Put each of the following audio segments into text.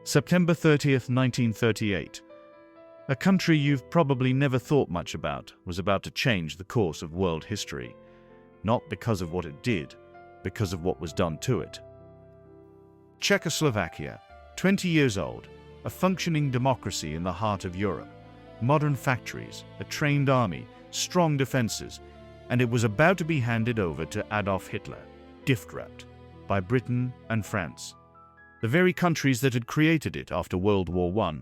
September 30th, 1938. A country you've probably never thought much about was about to change the course of world history. Not because of what it did, because of what was done to it. Czechoslovakia, 20 years old, a functioning democracy in the heart of Europe. Modern factories, a trained army, strong defenses, and it was about to be handed over to Adolf Hitler, gift-wrapped, by Britain and France, the very countries that had created it after World War I.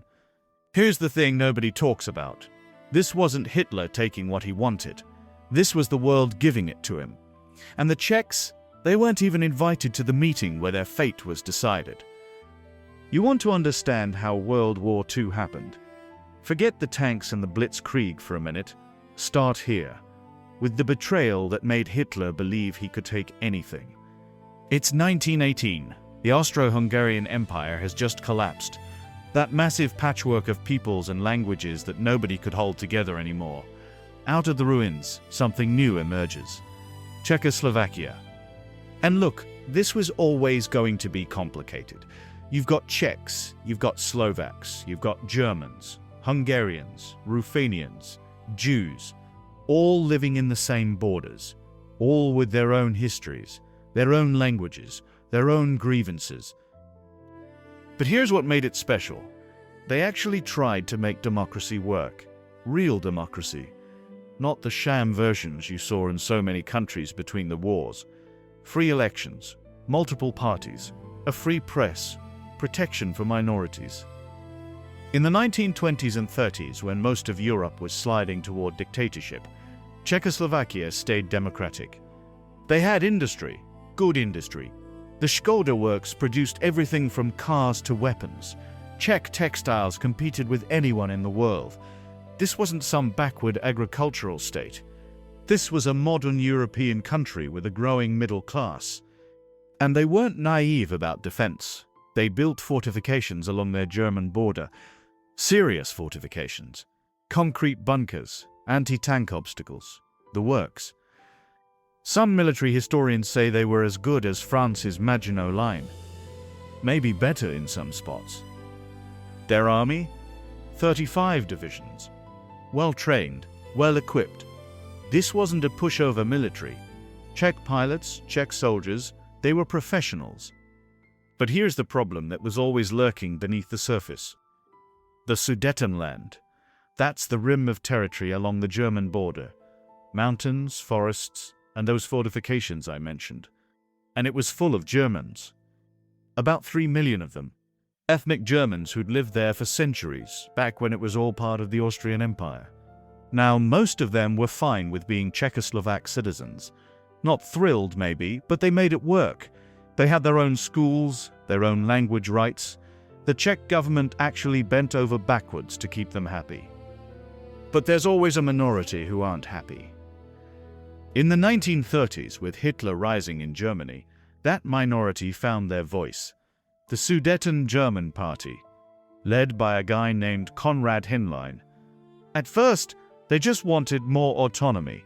Here's the thing nobody talks about. This wasn't Hitler taking what he wanted. This was the world giving it to him. And the Czechs, they weren't even invited to the meeting where their fate was decided. You want to understand how World War II happened? Forget the tanks and the blitzkrieg for a minute. Start here, with the betrayal that made Hitler believe he could take anything. It's 1918. The Austro-Hungarian Empire has just collapsed. That massive patchwork of peoples and languages that nobody could hold together anymore. Out of the ruins, something new emerges. Czechoslovakia. And look, this was always going to be complicated. You've got Czechs, you've got Slovaks, you've got Germans, Hungarians, Ruthenians, Jews, all living in the same borders, all with their own histories, their own languages, their own grievances. But here's what made it special. They actually tried to make democracy work. Real democracy. Not the sham versions you saw in so many countries between the wars. Free elections, multiple parties, a free press, protection for minorities. In the 1920s and 30s, when most of Europe was sliding toward dictatorship, Czechoslovakia stayed democratic. They had industry, good industry. The Škoda works produced everything from cars to weapons. Czech textiles competed with anyone in the world. This wasn't some backward agricultural state. This was a modern European country with a growing middle class. And they weren't naive about defense. They built fortifications along their German border. Serious fortifications. Concrete bunkers, anti-tank obstacles, the works. Some military historians say they were as good as France's Maginot Line. Maybe better in some spots. Their army? 35 divisions. Well-trained, well-equipped. This wasn't a pushover military. Czech pilots, Czech soldiers, they were professionals. But here's the problem that was always lurking beneath the surface. The Sudetenland. That's the rim of territory along the German border. Mountains, forests, and those fortifications I mentioned. And it was full of Germans. About 3 million of them. Ethnic Germans who'd lived there for centuries, back when it was all part of the Austrian Empire. Now, most of them were fine with being Czechoslovak citizens. Not thrilled, maybe, but they made it work. They had their own schools, their own language rights. The Czech government actually bent over backwards to keep them happy. But there's always a minority who aren't happy. In the 1930s, with Hitler rising in Germany, that minority found their voice. The Sudeten German Party, led by a guy named Konrad Henlein. At first, they just wanted more autonomy,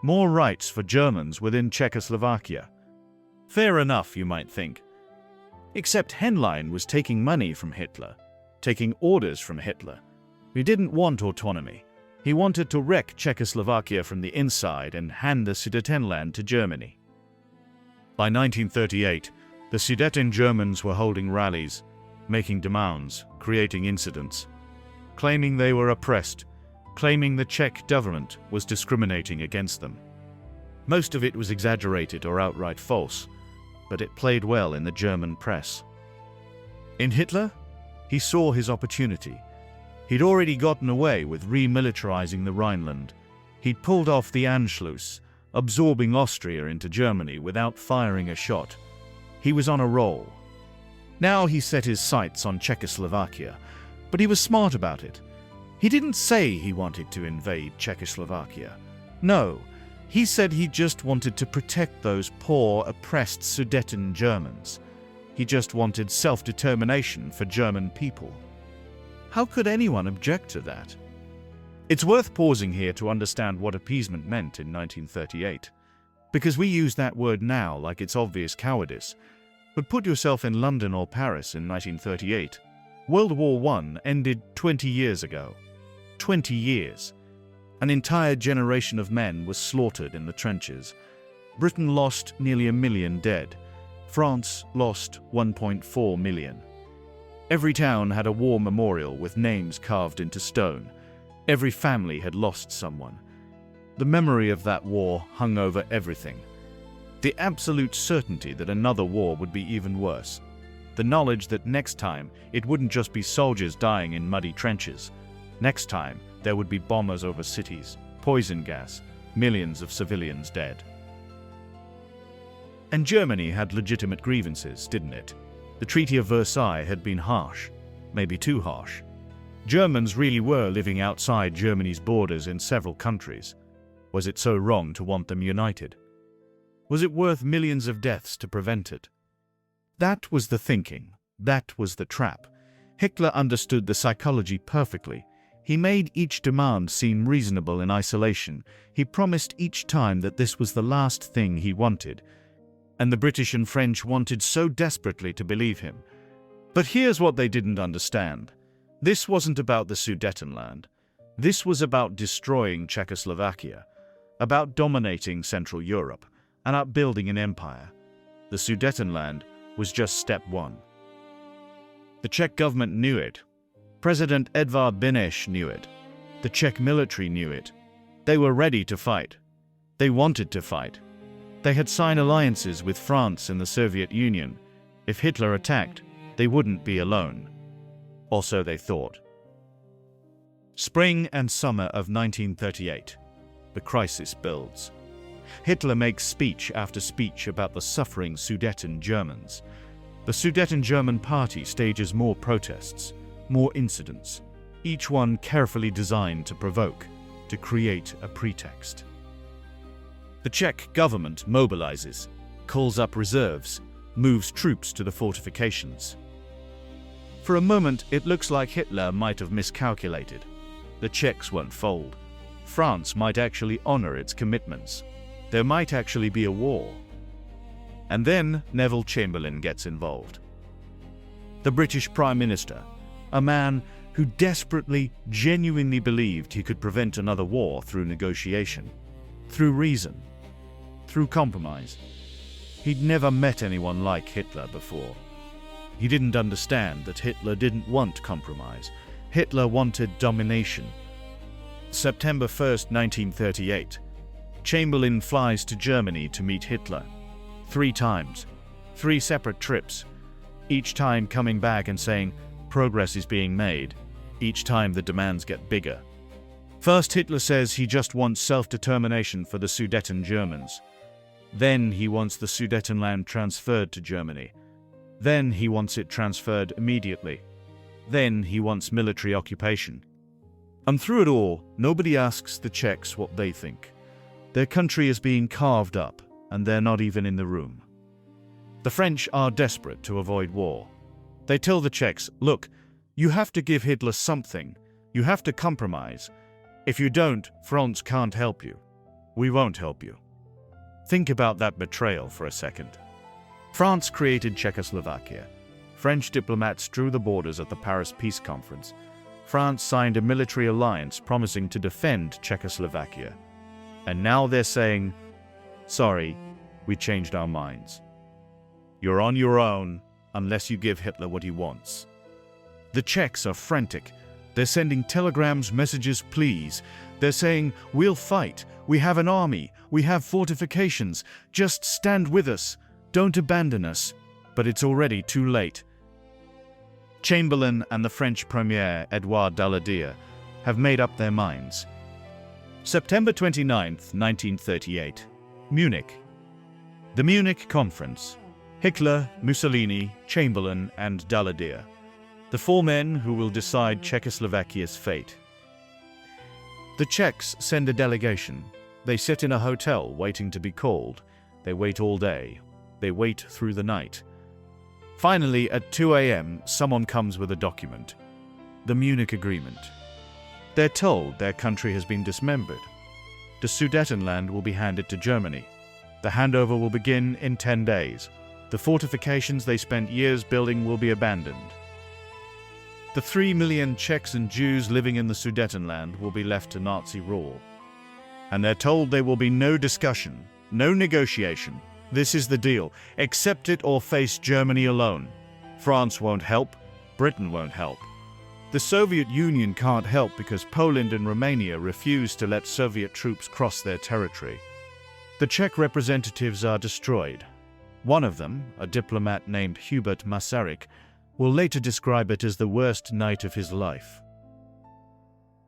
more rights for Germans within Czechoslovakia. Fair enough, you might think. Except Henlein was taking money from Hitler, taking orders from Hitler. He didn't want autonomy. He wanted to wreck Czechoslovakia from the inside and hand the Sudetenland to Germany. By 1938, the Sudeten Germans were holding rallies, making demands, creating incidents, claiming they were oppressed, claiming the Czech government was discriminating against them. Most of it was exaggerated or outright false, but it played well in the German press. In Hitler, he saw his opportunity. He'd already gotten away with remilitarizing the Rhineland. He'd pulled off the Anschluss, absorbing Austria into Germany without firing a shot. He was on a roll. Now he set his sights on Czechoslovakia, but he was smart about it. He didn't say he wanted to invade Czechoslovakia. No, he said he just wanted to protect those poor, oppressed Sudeten Germans. He just wanted self-determination for German people. How could anyone object to that? It's worth pausing here to understand what appeasement meant in 1938, because we use that word now like it's obvious cowardice. But put yourself in London or Paris in 1938. World War I ended 20 years ago. 20 years. An entire generation of men was slaughtered in the trenches. Britain lost nearly 1 million dead. France lost 1.4 million. Every town had a war memorial with names carved into stone. Every family had lost someone. The memory of that war hung over everything. The absolute certainty that another war would be even worse. The knowledge that next time it wouldn't just be soldiers dying in muddy trenches. Next time there would be bombers over cities, poison gas, millions of civilians dead. And Germany had legitimate grievances, didn't it? The Treaty of Versailles had been harsh, maybe too harsh. Germans really were living outside Germany's borders in several countries. Was it so wrong to want them united? Was it worth millions of deaths to prevent it? That was the thinking. That was the trap. Hitler understood the psychology perfectly. He made each demand seem reasonable in isolation. He promised each time that this was the last thing he wanted. And the British and French wanted so desperately to believe him. But here's what they didn't understand. This wasn't about the Sudetenland. This was about destroying Czechoslovakia, about dominating Central Europe, and about building an empire. The Sudetenland was just step one. The Czech government knew it. President Edvard Beneš knew it. The Czech military knew it. They were ready to fight. They wanted to fight. They had signed alliances with France and the Soviet Union. If Hitler attacked, they wouldn't be alone. Or so they thought. Spring and summer of 1938. The crisis builds. Hitler makes speech after speech about the suffering Sudeten Germans. The Sudeten German party stages more protests, more incidents, each one carefully designed to provoke, to create a pretext. The Czech government mobilizes, calls up reserves, moves troops to the fortifications. For a moment, it looks like Hitler might have miscalculated. The Czechs won't fold. France might actually honor its commitments. There might actually be a war. And then Neville Chamberlain gets involved. The British Prime Minister, a man who desperately, genuinely believed he could prevent another war through negotiation, through reason, through compromise. He'd never met anyone like Hitler before. He didn't understand that Hitler didn't want compromise. Hitler wanted domination. September 1st, 1938. Chamberlain flies to Germany to meet Hitler. 3 times. 3 separate trips. Each time coming back and saying, progress is being made. Each time the demands get bigger. First, Hitler says he just wants self-determination for the Sudeten Germans. Then he wants the Sudetenland transferred to Germany. Then he wants it transferred immediately. Then he wants military occupation. And through it all, nobody asks the Czechs what they think. Their country is being carved up, and they're not even in the room. The French are desperate to avoid war. They tell the Czechs, look, you have to give Hitler something. You have to compromise. If you don't, France can't help you. We won't help you. Think about that betrayal for a second. France created Czechoslovakia. French diplomats drew the borders at the Paris Peace Conference. France signed a military alliance promising to defend Czechoslovakia. And now they're saying, sorry, we changed our minds. You're on your own unless you give Hitler what he wants. The Czechs are frantic. They're sending telegrams, messages, pleas. They're saying, we'll fight. We have an army. We have fortifications. Just stand with us. Don't abandon us. But it's already too late. Chamberlain and the French Premier, Édouard Daladier, have made up their minds. September 29th, 1938. Munich. The Munich Conference. Hitler, Mussolini, Chamberlain, and Daladier. The 4 men who will decide Czechoslovakia's fate. The Czechs send a delegation. They sit in a hotel waiting to be called. They wait all day. They wait through the night. Finally, at 2 a.m., someone comes with a document. The Munich Agreement. They're told their country has been dismembered. The Sudetenland will be handed to Germany. The handover will begin in 10 days. The fortifications they spent years building will be abandoned. The 3 million Czechs and Jews living in the Sudetenland will be left to Nazi rule. And they're told there will be no discussion, no negotiation. This is the deal. Accept it or face Germany alone. France won't help. Britain won't help. The Soviet Union can't help because Poland and Romania refuse to let Soviet troops cross their territory. The Czech representatives are destroyed. One of them, a diplomat named Hubert Masaryk, will later describe it as the worst night of his life.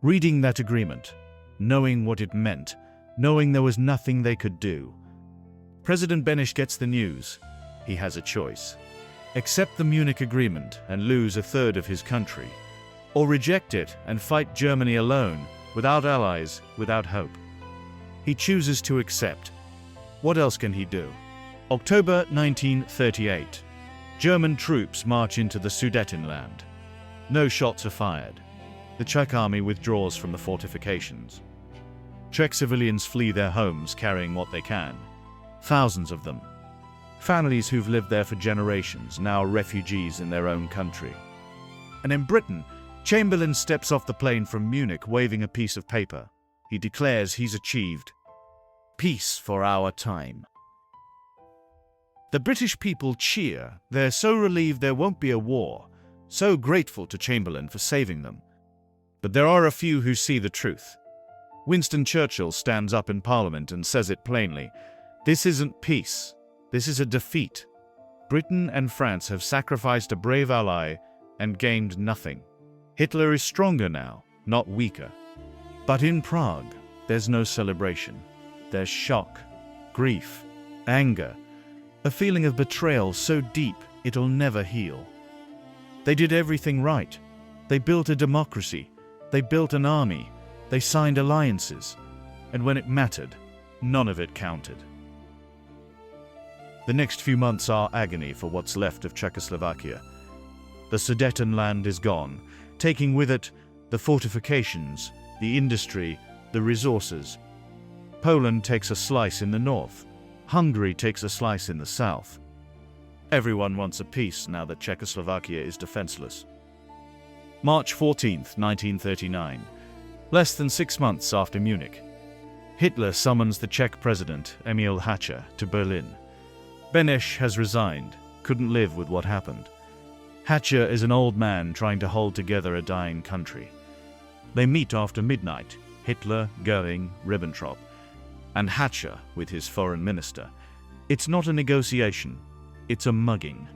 Reading that agreement, knowing what it meant, knowing there was nothing they could do, President Beneš gets the news. He has a choice. Accept the Munich Agreement and lose a third of his country, or reject it and fight Germany alone, without allies, without hope. He chooses to accept. What else can he do? October 1938. German troops march into the Sudetenland. No shots are fired. The Czech army withdraws from the fortifications. Czech civilians flee their homes carrying what they can. Thousands of them. Families who've lived there for generations, now refugees in their own country. And in Britain, Chamberlain steps off the plane from Munich waving a piece of paper. He declares he's achieved peace for our time. The British people cheer. They're so relieved there won't be a war, so grateful to Chamberlain for saving them. But there are a few who see the truth. Winston Churchill stands up in Parliament and says it plainly. This isn't peace. This is a defeat. Britain and France have sacrificed a brave ally and gained nothing. Hitler is stronger now, not weaker. But in Prague, there's no celebration. There's shock, grief, anger, a feeling of betrayal so deep it'll never heal. They did everything right. They built a democracy. They built an army. They signed alliances. And when it mattered, none of it counted. The next few months are agony for what's left of Czechoslovakia. The Sudetenland is gone, taking with it the fortifications, the industry, the resources. Poland takes a slice in the north. Hungary takes a slice in the south. Everyone wants a peace now that Czechoslovakia is defenseless. March 14th, 1939. Less than 6 months after Munich. Hitler summons the Czech president, Emil Hácha, to Berlin. Beneš has resigned, couldn't live with what happened. Hácha is an old man trying to hold together a dying country. They meet after midnight, Hitler, Goering, Ribbentrop, and Hácha with his foreign minister. It's not a negotiation, it's a mugging.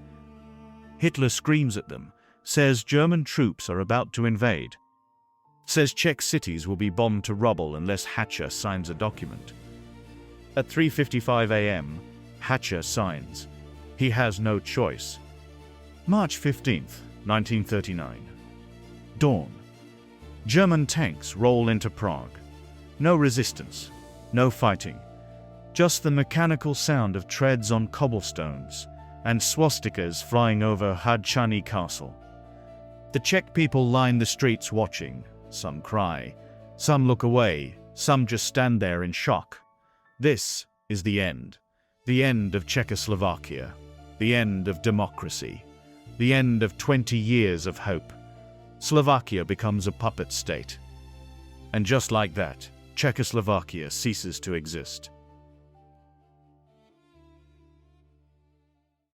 Hitler screams at them, says German troops are about to invade, says Czech cities will be bombed to rubble unless Hácha signs a document. At 3:55 a.m., Hácha signs. He has no choice. March 15th, 1939. Dawn. German tanks roll into Prague. No resistance, no fighting. Just the mechanical sound of treads on cobblestones and swastikas flying over Hradčany Castle. The Czech people line the streets watching. Some cry, some look away, some just stand there in shock. This is the end. The end of Czechoslovakia. The end of democracy. The end of 20 years of hope. Slovakia becomes a puppet state. And just like that, Czechoslovakia ceases to exist.